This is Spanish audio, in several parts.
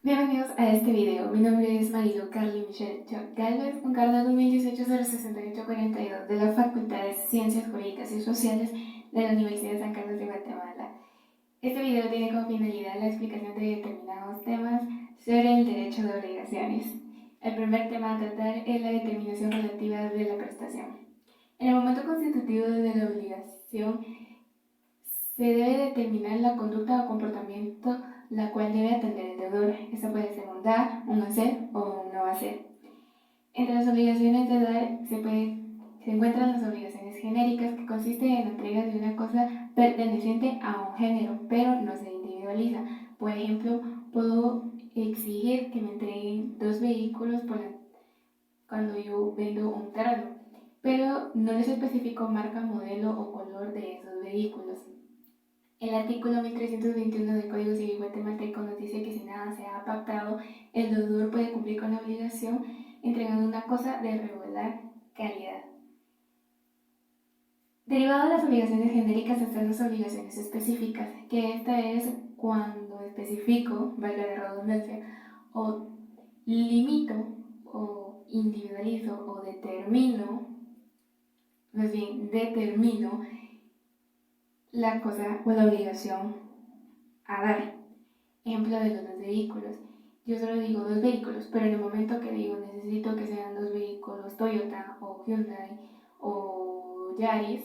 Bienvenidos a este video. Mi nombre es Marilu Carly Michelle Galvez, con carnet 2018-06842 de la Facultad de Ciencias Jurídicas y Sociales de la Universidad de San Carlos de Guatemala. Este video tiene como finalidad la explicación de determinados temas sobre el derecho de obligaciones. El primer tema a tratar es la determinación relativa de la prestación. En el momento constitutivo de la obligación se debe determinar la conducta o comportamiento la cual debe atender el deudor. Esta puede ser un dar, un hacer o un no hacer. Entre las obligaciones de dar se encuentran las obligaciones genéricas, que consisten en la entrega de una cosa perteneciente a un género, pero no se individualiza. Por ejemplo, puedo exigir que me entreguen 2 vehículos cuando yo vendo un terreno, pero no les especifico marca, modelo o color de esos vehículos. El artículo 1321 del Código Civil guatemalteco nos dice que si nada se ha pactado, el deudor puede cumplir con la obligación entregando una cosa de regular calidad. Derivado de las obligaciones genéricas están las obligaciones específicas, que esta es cuando especifico, valga la redundancia, o limito, o individualizo, o determino la cosa o la obligación a dar. Ejemplo de los 2 vehículos. Yo solo digo 2 vehículos, pero en el momento que digo necesito que sean 2 vehículos Toyota o Hyundai o Yaris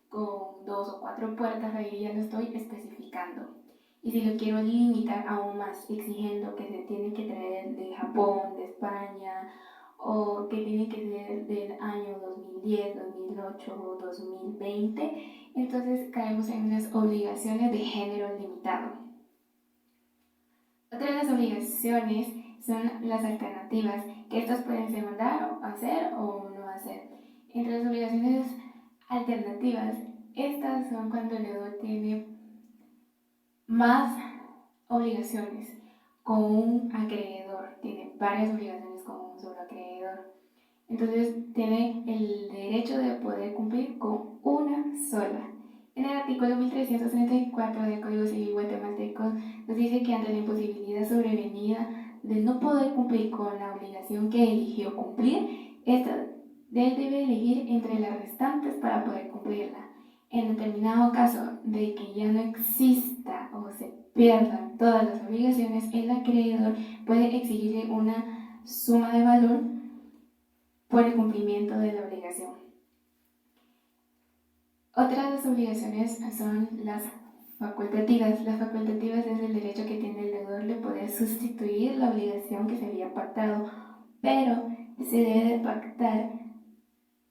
con 2 o 4 puertas, ahí ya lo estoy especificando. Y si lo quiero limitar aún más, exigiendo que se tiene que traer de Japón, de España, o que tiene que ser del año 2010, 2008 o 2020, entonces caemos en unas obligaciones de género limitado. Otra de las obligaciones son las alternativas, que estas pueden ser mandar, hacer o no hacer. Entre las obligaciones alternativas, estas son cuando el deudor tiene más obligaciones con un acreedor, tiene varias obligaciones con un solo acreedor. Entonces tiene el derecho de poder cumplir con una sola. En el artículo 1334 del Código Civil guatemalteco nos dice que ante la imposibilidad sobrevenida de no poder cumplir con la obligación que eligió cumplir, él debe elegir entre las restantes para poder cumplirla. En determinado caso de que ya no exista o se pierdan todas las obligaciones, el acreedor puede exigirle una suma de valor por el cumplimiento de la obligación. Otras de las obligaciones son las facultativas. Las facultativas es el derecho que tiene el deudor de poder sustituir la obligación que se había pactado, pero se debe de pactar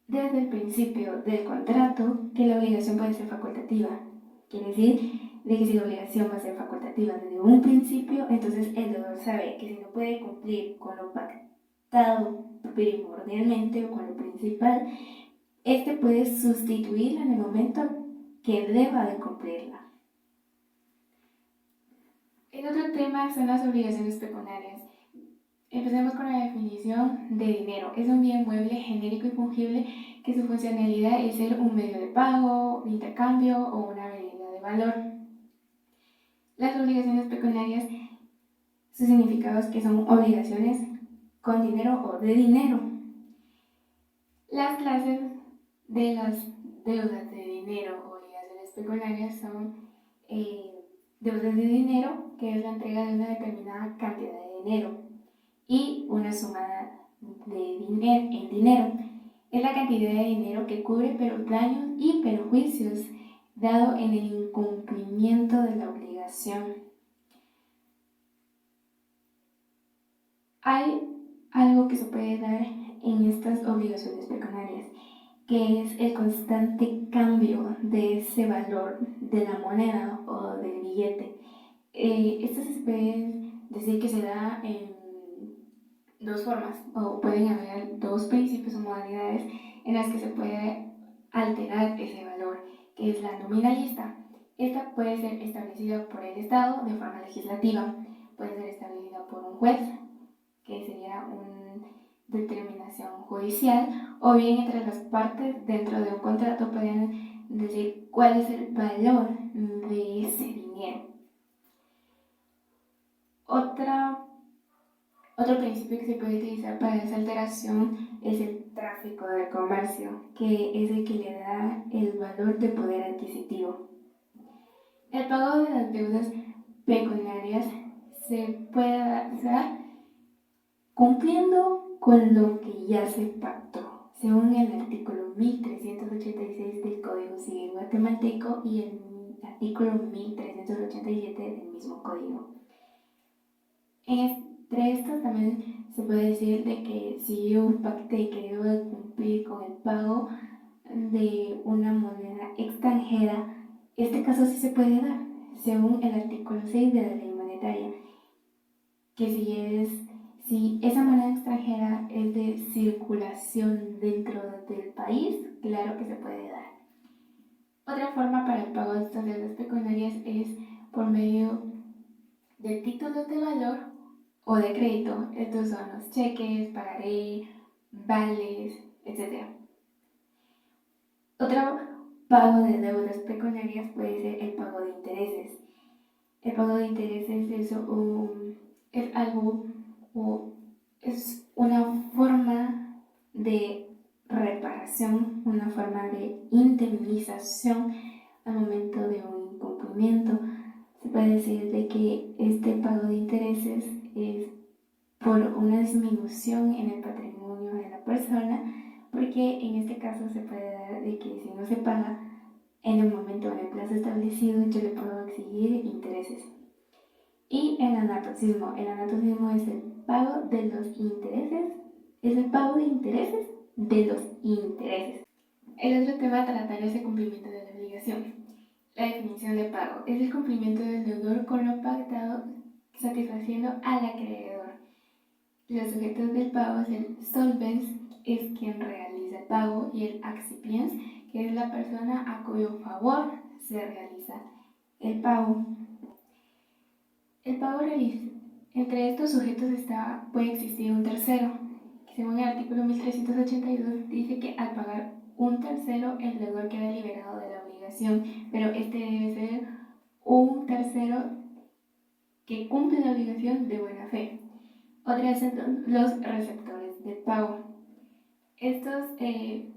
desde el principio del contrato que la obligación puede ser facultativa. Quiere decir de que si la obligación va a ser facultativa desde un principio, entonces el deudor sabe que si no puede cumplir con lo pactado primordialmente o con lo principal, este puede sustituirla en el momento que deba de cumplirla. El otro tema son las obligaciones pecuniarias. Empecemos con la definición de dinero. Es un bien mueble, genérico y fungible que su funcionalidad es ser un medio de pago, de intercambio o una medida de valor. Las obligaciones pecuniarias, sus significados que son obligaciones con dinero o de dinero. Las clases de las deudas de dinero o obligaciones pecuniarias son deudas de dinero, que es la entrega de una determinada cantidad de dinero, y una suma en dinero. Es la cantidad de dinero que cubre daños y perjuicios dado en el incumplimiento de la obligación. Hay algo que se puede dar en estas obligaciones pecuniarias, que es el constante cambio de ese valor de la moneda o del billete. Esto se puede decir que se da en 2 formas, o pueden haber 2 principios o modalidades en las que se puede alterar ese valor, que es la nominalista. Esta puede ser establecida por el Estado de forma legislativa, puede ser establecida por un juez, que sería un determinación judicial, o bien entre las partes dentro de un contrato pueden decir cuál es el valor de ese dinero. Otro principio que se puede utilizar para esa alteración es el tráfico de comercio, que es el que le da el valor de poder adquisitivo. El pago de las deudas pecuniarias se puede dar cumpliendo con lo que ya se pactó, según el artículo 1386 del Código Civil guatemalteco y el artículo 1387 del mismo código. Entre estos también se puede decir de que si yo pacté que debo de cumplir con el pago de una moneda extranjera, este caso sí se puede dar, según el artículo 6 de la ley monetaria, que si esa moneda extranjera es de circulación dentro del país, claro que se puede dar. Otra forma para el pago de estas deudas pecuniarias es por medio de títulos de valor o de crédito. Estos son los cheques, pagaré, vales, etc. Otro pago de deudas pecuniarias puede ser el pago de intereses. El pago de intereses es algo o es una forma de reparación, una forma de indemnización al momento de un incumplimiento. Se puede decir de que este pago de intereses es por una disminución en el patrimonio de la persona, porque en este caso se puede dar de que si no se paga en el momento o en el plazo establecido, yo le puedo exigir intereses. Y el anatocismo. El anatocismo es el pago de los intereses, es el pago de intereses de los intereses. El otro tema a tratar es el cumplimiento de la obligación. La definición de pago es el cumplimiento del deudor con lo pactado, satisfaciendo al acreedor. Los sujetos del pago es el solvens, es quien realiza el pago, y el accipiens, que es la persona a cuyo favor se realiza el pago. El pago realiza. Entre estos sujetos puede existir un tercero, que según el artículo 1382 dice que al pagar un tercero el deudor queda liberado de la obligación, pero este debe ser un tercero que cumple la obligación de buena fe. Otra son los receptores del pago. Estos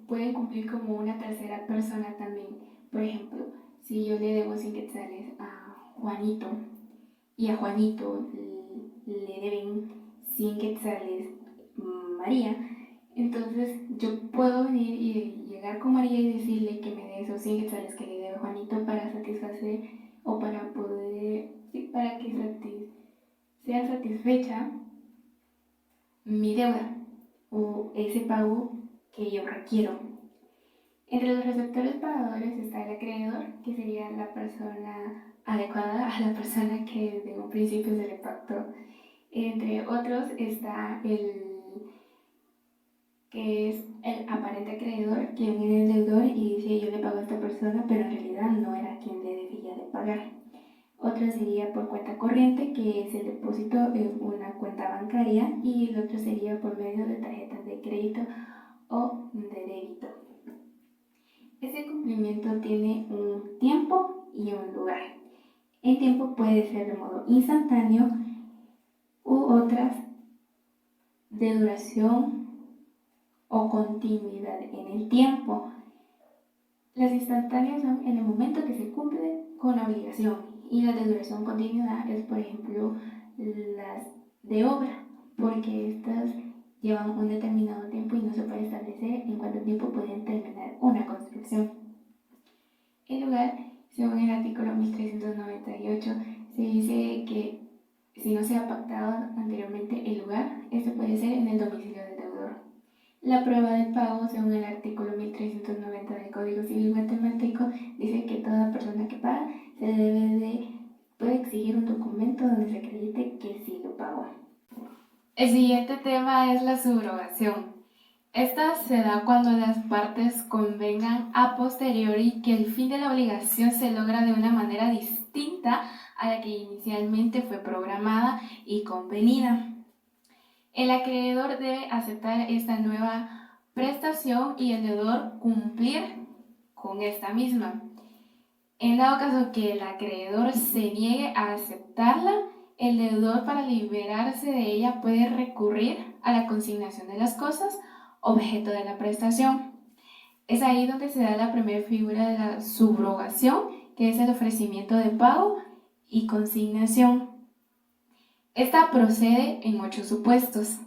pueden cumplir como una tercera persona también. Por ejemplo, si yo le debo 100 quetzales a Juanito y a Juanito le deben 100 quetzales María, entonces yo puedo venir y llegar con María y decirle que me dé esos 100 quetzales que le debe Juanito para satisfacer o para poder, para que sea satisfecha mi deuda o ese pago que yo requiero. Entre los receptores pagadores está el acreedor, que sería la persona adecuada a la persona que desde un principio se le pactó. Entre otros está que es el aparente acreedor, quien viene el deudor y dice yo le pago a esta persona, pero en realidad no era quien le debía de pagar. Otra sería por cuenta corriente, que es el depósito en una cuenta bancaria, y el otro sería por medio de tarjetas de crédito o de débito. Ese cumplimiento tiene un tiempo y un lugar. El tiempo puede ser de modo instantáneo u otras de duración o continuidad en el tiempo. Las instantáneas son en el momento que se cumple con la obligación, y las de duración continuidad es, por ejemplo, las de obra, porque estas llevan un determinado tiempo y no se puede establecer en cuánto tiempo pueden terminar una construcción. El lugar, según el artículo 1398, se dice que si no se ha pactado anteriormente el lugar, este puede ser en el domicilio del deudor. La prueba del pago, según el artículo 1390 del Código Civil guatemalteco, dice que toda persona que paga puede exigir un documento donde se acredite que sí lo pagó. El siguiente tema es la subrogación. Esta se da cuando las partes convengan a posteriori que el fin de la obligación se logra de una manera distinta a la que inicialmente fue programada y convenida. El acreedor debe aceptar esta nueva prestación y el deudor cumplir con esta misma. En dado caso que el acreedor se niegue a aceptarla, el deudor, para liberarse de ella, puede recurrir a la consignación de las cosas objeto de la prestación. Es ahí donde se da la primera figura de la subrogación, que es el ofrecimiento de pago y consignación. Esta procede en 8 supuestos,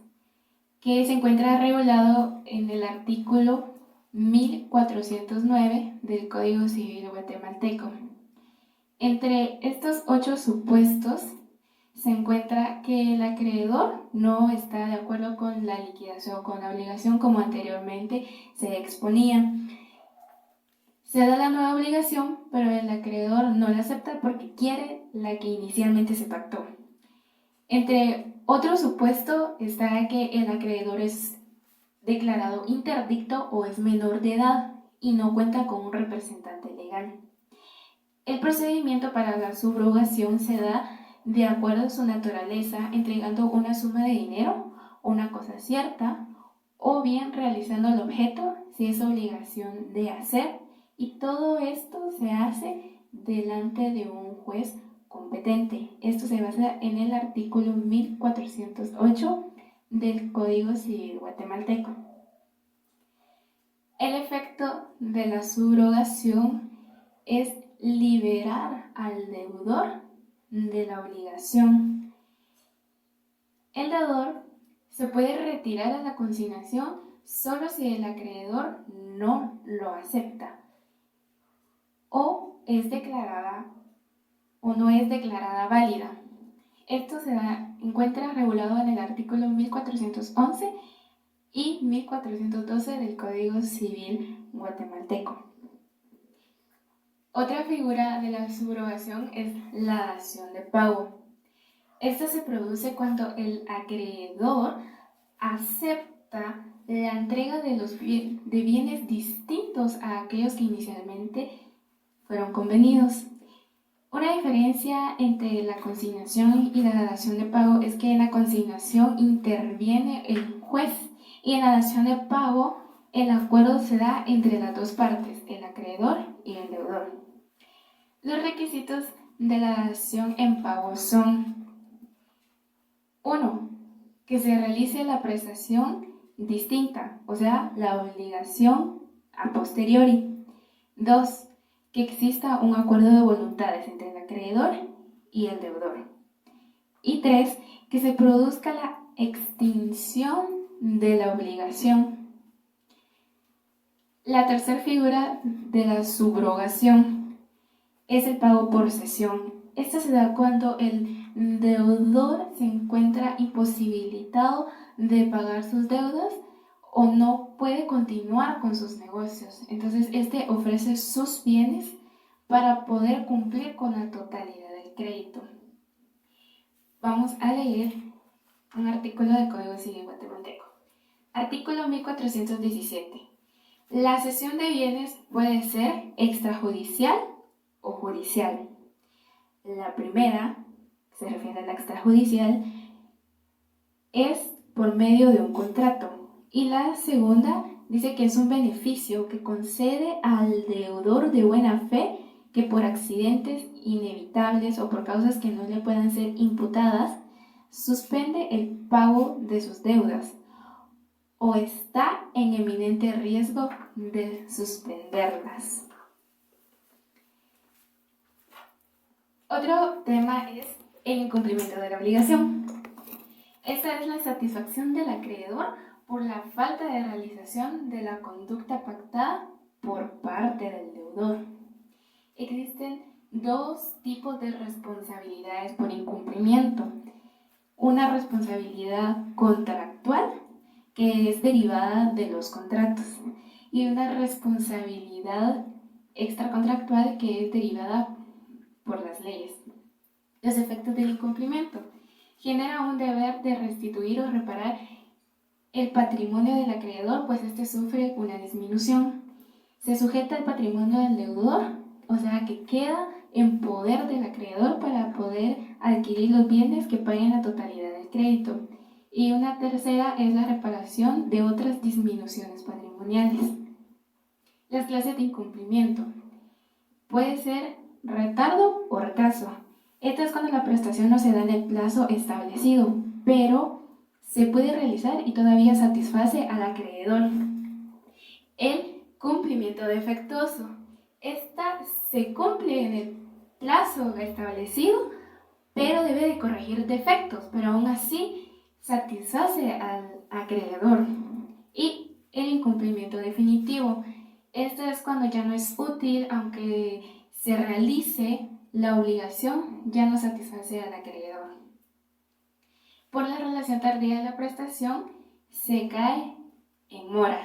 que se encuentra regulado en el artículo 1409 del Código Civil guatemalteco. Entre estos 8 supuestos se encuentra que el acreedor no está de acuerdo con la liquidación o con la obligación, como anteriormente se exponía. Se da la nueva obligación, pero el acreedor no la acepta porque quiere la que inicialmente se pactó. Entre otro supuesto está que el acreedor es declarado interdicto o es menor de edad y no cuenta con un representante legal. El procedimiento para la subrogación se da de acuerdo a su naturaleza, entregando una suma de dinero o una cosa cierta, o bien realizando el objeto si es obligación de hacer, y todo esto se hace delante de un juez competente. Esto se basa en el artículo 1408 del Código Civil guatemalteco. El efecto de la subrogación es liberar al deudor de la obligación. El deudor se puede retirar a la consignación solo si el acreedor no lo acepta o no es declarada válida. Esto se encuentra regulado en el artículo 1411 y 1412 del Código Civil guatemalteco. Otra figura de la subrogación es la dación de pago. Esta se produce cuando el acreedor acepta la entrega de bienes distintos a aquellos que inicialmente fueron convenidos. Una diferencia entre la consignación y la dación de pago es que en la consignación interviene el juez y en la dación de pago el acuerdo se da entre las dos partes, el acreedor y el deudor. Los requisitos de la dación en pago son: 1. Que se realice la prestación distinta, o sea, la obligación a posteriori. 2. Que exista un acuerdo de voluntades entre el acreedor y el deudor. Y 3. Que se produzca la extinción de la obligación. La tercera figura de la subrogación es el pago por cesión. Esto se da cuando el deudor se encuentra imposibilitado de pagar sus deudas o no puede continuar con sus negocios. Entonces, este ofrece sus bienes para poder cumplir con la totalidad del crédito. Vamos a leer un artículo del Código Civil guatemalteco. Artículo 1417. La cesión de bienes puede ser extrajudicial o judicial. La primera, que se refiere a la extrajudicial, es por medio de un contrato. Y la segunda dice que es un beneficio que concede al deudor de buena fe que por accidentes inevitables o por causas que no le puedan ser imputadas, suspende el pago de sus deudas o está en eminente riesgo de suspenderlas. Otro tema es el incumplimiento de la obligación. Esta es la insatisfacción del acreedor por la falta de realización de la conducta pactada por parte del deudor. Existen dos tipos de responsabilidades por incumplimiento. Una responsabilidad contractual, que es derivada de los contratos, y una responsabilidad extracontractual, que es derivada por las leyes. Los efectos del incumplimiento: genera un deber de restituir o reparar el patrimonio del acreedor, pues este sufre una disminución. Se sujeta el patrimonio del deudor, o sea que queda en poder del acreedor para poder adquirir los bienes que paguen la totalidad del crédito. Y una tercera es la reparación de otras disminuciones patrimoniales. Las clases de incumplimiento. Puede ser retardo o retraso. Esto es cuando la prestación no se da en el plazo establecido, pero se puede realizar y todavía satisface al acreedor. El cumplimiento defectuoso. Esta se cumple en el plazo establecido, pero debe de corregir defectos, pero aún así satisface al acreedor. Y el incumplimiento definitivo. Esto es cuando ya no es útil, aunque se realice la obligación, ya no satisface al acreedor. Por la relación tardía de la prestación, se cae en mora.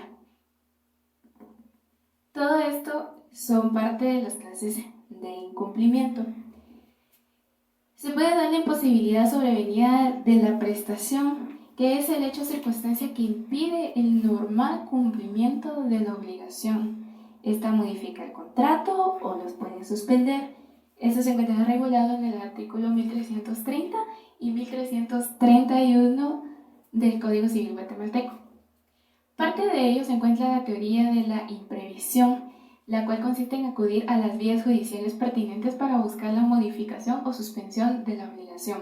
Todo esto son parte de las clases de incumplimiento. Se puede dar la imposibilidad sobrevenida de la prestación, que es el hecho o circunstancia que impide el normal cumplimiento de la obligación. Esta modifica el contrato o los puede suspender. Esto se encuentra regulado en el artículo 1330 y 1331 del Código Civil guatemalteco. Parte de ello se encuentra la teoría de la imprevisión, la cual consiste en acudir a las vías judiciales pertinentes para buscar la modificación o suspensión de la obligación,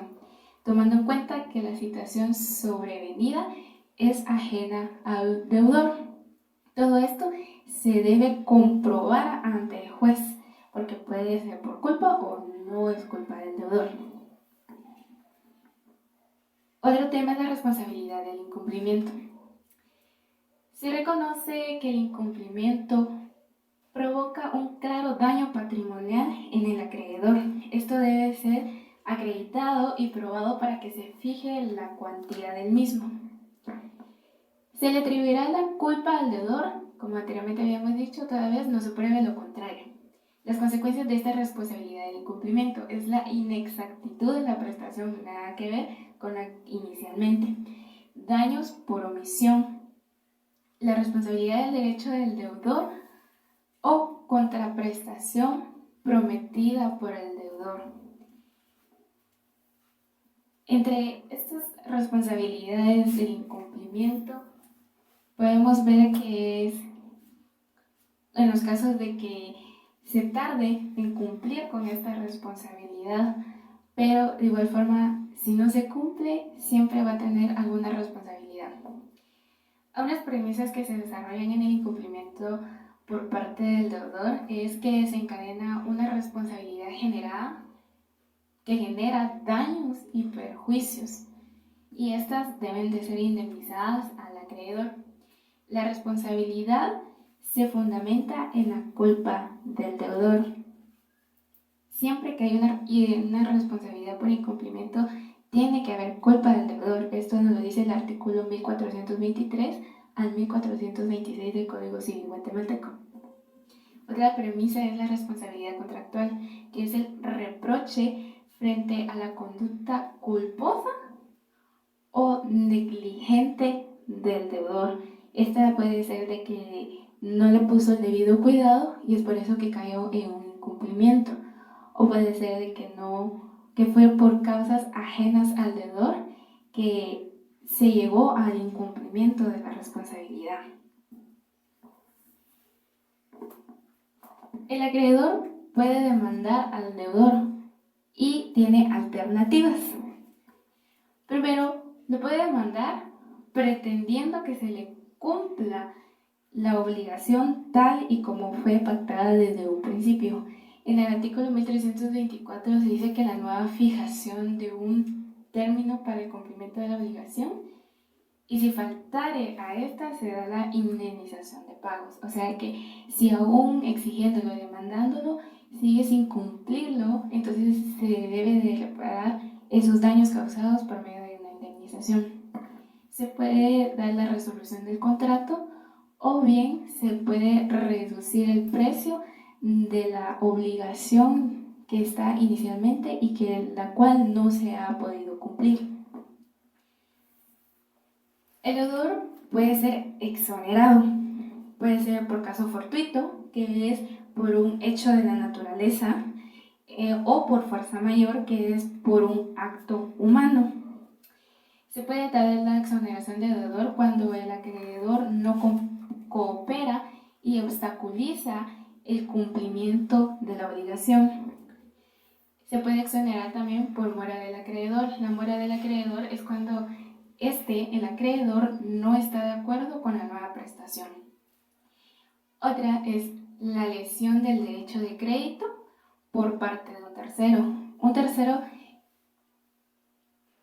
tomando en cuenta que la situación sobrevenida es ajena al deudor. Todo esto se debe comprobar ante el juez, porque puede ser por culpa o no es culpa del deudor. Otro tema es la responsabilidad del incumplimiento. Se reconoce que el incumplimiento provoca un claro daño patrimonial en el acreedor. Esto debe ser acreditado y probado para que se fije la cuantía del mismo. Se le atribuirá la culpa al deudor, como anteriormente habíamos dicho, toda vez no se pruebe lo contrario. Las consecuencias de esta responsabilidad del incumplimiento es la inexactitud de la prestación, nada que ver con la inicialmente. Daños por omisión. La responsabilidad del derecho del deudor o contraprestación prometida por el deudor. Entre estas responsabilidades del incumplimiento, podemos ver que es en los casos de que se tarde en cumplir con esta responsabilidad, pero de igual forma, si no se cumple, siempre va a tener alguna responsabilidad. Unas premisas que se desarrollan en el incumplimiento por parte del deudor es que desencadena una responsabilidad generada que genera daños y perjuicios, y estas deben de ser indemnizadas al acreedor. La responsabilidad se fundamenta en la culpa del deudor. Siempre que hay una responsabilidad por incumplimiento, tiene que haber culpa del deudor. Esto nos lo dice el artículo 1423 al 1426 del Código Civil guatemalteco. Otra premisa es la responsabilidad contractual, que es el reproche frente a la conducta culposa o negligente del deudor. Esta puede ser de que no le puso el debido cuidado y es por eso que cayó en un incumplimiento. O puede ser de que fue por causas ajenas al deudor que se llegó al incumplimiento de la responsabilidad. El acreedor puede demandar al deudor y tiene alternativas. Primero, lo puede demandar pretendiendo que se le cumpla la obligación tal y como fue pactada desde un principio. En el artículo 1324 se dice que la nueva fijación de un término para el cumplimiento de la obligación, y si faltare a esta se da la indemnización de pagos. O sea que si aún exigiéndolo y demandándolo sigue sin cumplirlo, entonces se debe de reparar esos daños causados por medio de una indemnización. Se puede dar la resolución del contrato o bien se puede reducir el precio de la obligación que está inicialmente y que la cual no se ha podido cumplir. El deudor puede ser exonerado, puede ser por caso fortuito, que es por un hecho de la naturaleza, o por fuerza mayor, que es por un acto humano. Se puede dar la exoneración del deudor cuando el acreedor no coopera y obstaculiza el cumplimiento de la obligación. Se puede exonerar también por mora del acreedor. La mora del acreedor es cuando el acreedor, no está de acuerdo con la nueva prestación. Otra es la lesión del derecho de crédito por parte de un tercero. Un tercero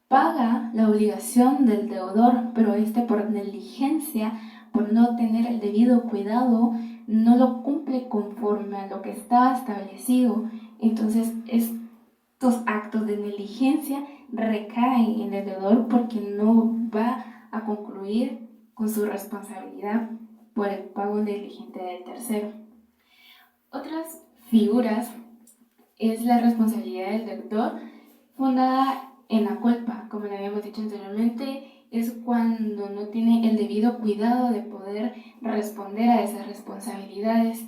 paga la obligación del deudor, pero por negligencia, por no tener el debido cuidado, no lo cumple conforme a lo que estaba establecido. Entonces, estos actos de negligencia recaen en el deudor porque no va a concluir con su responsabilidad por el pago negligente del tercero. Otras figuras es la responsabilidad del deudor fundada en la culpa. Como le habíamos dicho anteriormente, es cuando no tiene el debido cuidado de poder responder a esas responsabilidades.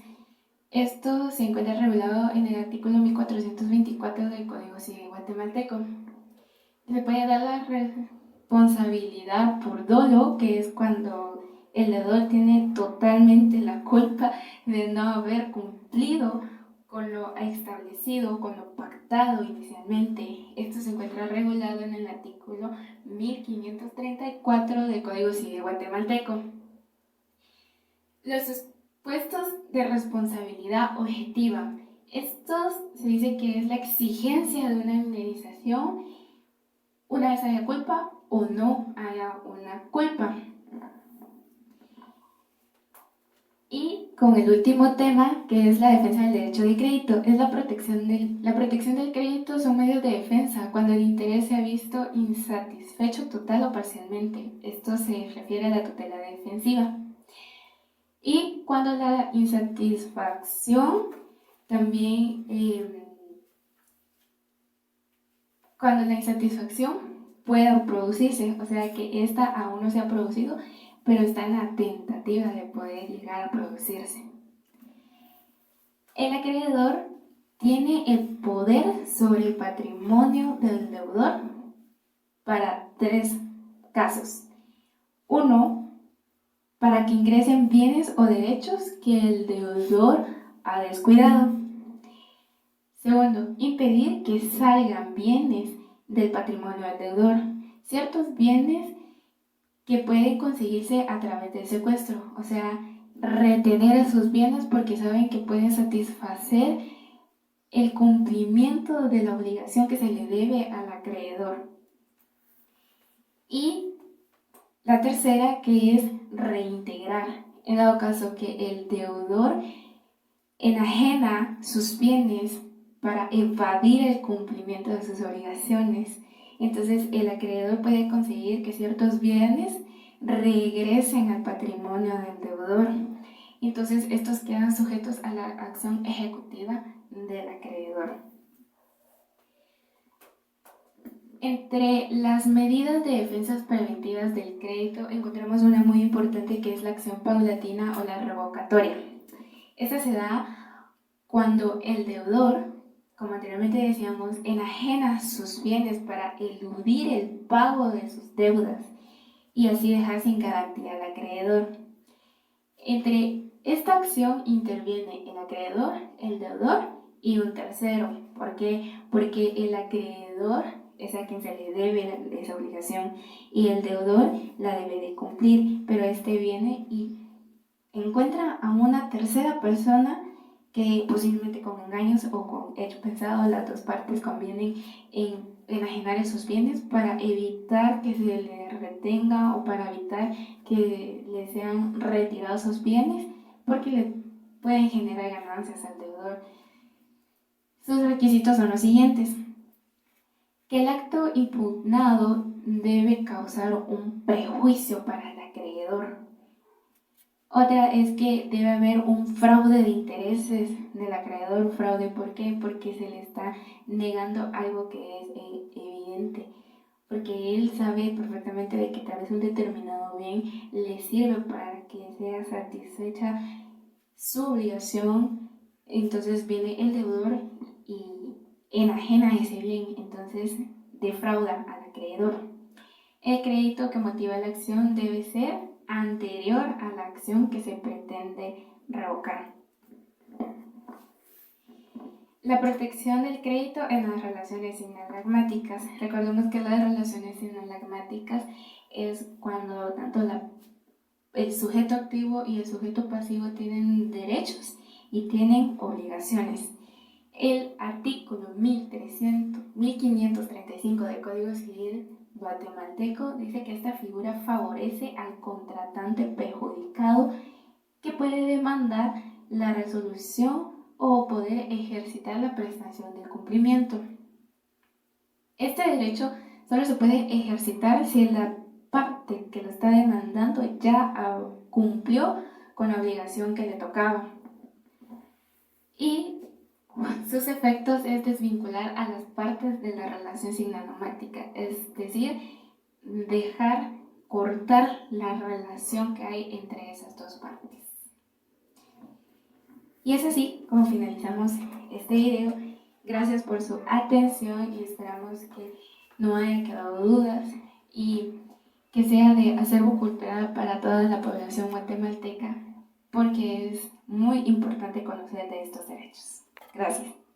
Esto se encuentra regulado en el artículo 1424 del Código Civil guatemalteco. Se puede dar la responsabilidad por dolo, que es cuando el deudor tiene totalmente la culpa de no haber cumplido con lo establecido, con lo pactado inicialmente. Esto se encuentra regulado en el artículo 1534 del Código Civil guatemalteco. Los supuestos de responsabilidad objetiva. Estos se dice que es la exigencia de una indemnización una vez haya culpa o no haya una culpa. Y con el último tema, que es la defensa del derecho de crédito, es la protección del crédito. Son medios de defensa cuando el interés se ha visto insatisfecho total o parcialmente. Esto se refiere a la tutela defensiva. Y cuando la insatisfacción también, cuando la insatisfacción pueda producirse, o sea que esta aún no se ha producido, pero está en la tentativa de poder llegar a producirse. El acreedor tiene el poder sobre el patrimonio del deudor para 3 casos. 1, para que ingresen bienes o derechos que el deudor ha descuidado. 2, impedir que salgan bienes del patrimonio del deudor. Ciertos bienes que pueden conseguirse a través del secuestro, o sea, retener esos bienes porque saben que pueden satisfacer el cumplimiento de la obligación que se le debe al acreedor. Y la tercera, que es reintegrar, en dado caso que el deudor enajena sus bienes para evadir el cumplimiento de sus obligaciones. Entonces el acreedor puede conseguir que ciertos bienes regresen al patrimonio del deudor. Entonces estos quedan sujetos a la acción ejecutiva del acreedor. Entre las medidas de defensas preventivas del crédito encontramos una muy importante, que es la acción paulatina o la revocatoria. Esta se da cuando el deudor, como anteriormente decíamos, enajena sus bienes para eludir el pago de sus deudas y así dejar sin garantía al acreedor. Entre esta acción interviene el acreedor, el deudor y un tercero. ¿Por qué? Porque el acreedor es a quien se le debe esa obligación y el deudor la debe de cumplir, pero viene y encuentra a una tercera persona que posiblemente con engaños o con hecho pensado, las dos partes convienen en enajenar esos bienes para evitar que se le retenga o para evitar que le sean retirados esos bienes, porque le pueden generar ganancias al deudor. Sus requisitos son los siguientes: que el acto impugnado debe causar un prejuicio para el acreedor. Otra es que debe haber un fraude de intereses del acreedor. ¿Fraude por qué? Porque se le está negando algo que es evidente, porque él sabe perfectamente de que tal vez un determinado bien le sirve para que sea satisfecha su obligación. Entonces viene el deudor y enajena ese bien, entonces defrauda al acreedor. El crédito que motiva la acción debe ser anterior a la acción que se pretende revocar. La protección del crédito en las relaciones sinalagmáticas. Recordemos que las relaciones sinalagmáticas es cuando tanto el sujeto activo y el sujeto pasivo tienen derechos y tienen obligaciones. El artículo 1535 del Código Civil guatemalteco dice que esta figura favorece al contratante perjudicado que puede demandar la resolución o poder ejercitar la prestación del cumplimiento. Este derecho solo se puede ejercitar si la parte que lo está demandando ya cumplió con la obligación que le tocaba. Y sus efectos es desvincular a las partes de la relación sinalagmática, es decir, cortar la relación que hay entre esas dos partes. Y es así como finalizamos este video. Gracias por su atención y esperamos que no haya quedado dudas y que sea de acervo cultural para toda la población guatemalteca, porque es muy importante conocer de estos derechos. Gracias.